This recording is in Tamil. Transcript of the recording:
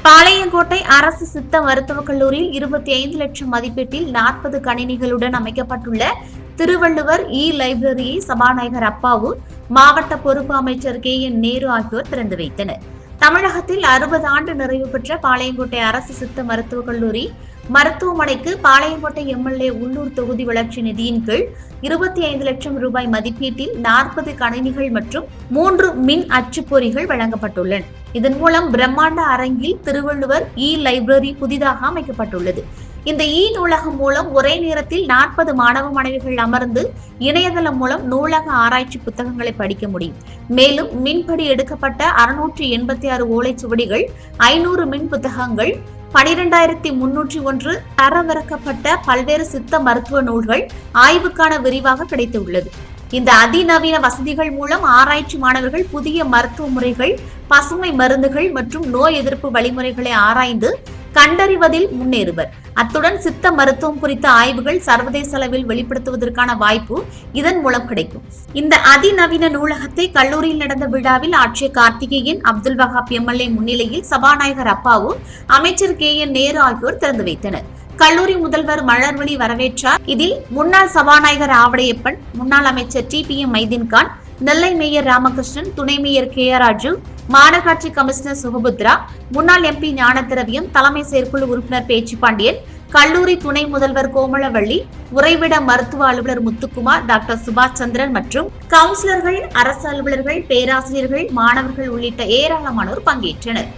பாளையங்கோட்டை அரசு சித்த மருத்துவக் கல்லூரியில் 25 லட்சம் மதிப்பீட்டில் 40 கணினிகளுடன் அமைக்கப்பட்டுள்ள திருவள்ளுவர் லைப்ரரியை சபாநாயகர் அப்பாவு, மாவட்ட பொறுப்பு அமைச்சர் KN நேரு ஆகியோர் திறந்து வைத்தனர். தமிழகத்தில் 60 ஆண்டு நிறைவு பெற்ற பாளையங்கோட்டை அரசு சித்த மருத்துவக் கல்லூரி மருத்துவமனைக்கு பாளையங்கோட்டை MLA உள்ளூர் தொகுதி வளர்ச்சி நிதியின் கீழ் 25 லட்சம் ரூபாய் மதிப்பீட்டில் 40 கணினிகள் மற்றும் 3 மின் அச்சுப்பொறிகள் வழங்கப்பட்டுள்ளன. இதன் மூலம் பிரம்மாண்ட அரங்கில் திருவள்ளுவர் லைப்ரரி புதிதாக அமைக்கப்பட்டுள்ளது. இந்த நூலகம் மூலம் ஒரே நேரத்தில் 40 மாணவ மாணவிகள் அமர்ந்து இணையதளம் மூலம் நூலக ஆராய்ச்சி புத்தகங்களை படிக்க முடியும். மேலும் மின்படி எடுக்கப்பட்ட 686 ஓலைச்சுவடிகள், 500 மின் புத்தகங்கள், 12,301 தரவிறக்கப்பட்ட பல்வேறு சித்த மருத்துவ நூல்கள் ஆய்வுக்கான விரிவாக கிடைத்துள்ளது. இந்த அதிநவீன வசதிகள் மூலம் ஆராய்ச்சி மாணவர்கள் புதிய மருத்துவ முறைகள், பசுமை மருந்துகள் மற்றும் நோய் எதிர்ப்பு வழிமுறைகளை ஆராய்ந்து கண்டறிவதில் முன்னேறுவர். அத்துடன் சித்த மருத்துவம் குறித்த ஆய்வுகள் சர்வதேச அளவில் வெளிப்படுத்துவதற்கான வாய்ப்பு இதன் மூலம் கிடைக்கும். இந்த அதிநவீன நூலகத்தை கல்லூரியில் நடந்த விழாவில் ஆட்சியர் கார்த்திகேயன், அப்துல் வஹாப் MLA முன்னிலையில் சபாநாயகர் அப்பாவு, அமைச்சர் KN நேரு ஆகியோர் திறந்து வைத்தனர். கல்லூரி முதல்வர் மலர்விழி வரவேற்றார். இதில் முன்னாள் சபாநாயகர் ஆவடையப்பன், முன்னாள் அமைச்சர் TPM மைதீன்கான், நெல்லை மேயர் ராமகிருஷ்ணன், துணை மேயர் KR ராஜு, மாநகராட்சி கமிஷனர் சுகபுத்ரா, முன்னாள் MP ஞானதிரவியம், தலைமை செயற்குழு உறுப்பினர் பேச்சிப்பாண்டியன், கல்லூரி துணை முதல்வர் கோமலவள்ளி, உறைவிட மருத்துவ அலுவலர் முத்துக்குமார், டாக்டர் சுபாஷ் சந்திரன் மற்றும் கவுன்சிலர்கள், அரசு அலுவலர்கள், பேராசிரியர்கள், மாணவர்கள் உள்ளிட்ட ஏராளமானோர் பங்கேற்றனர்.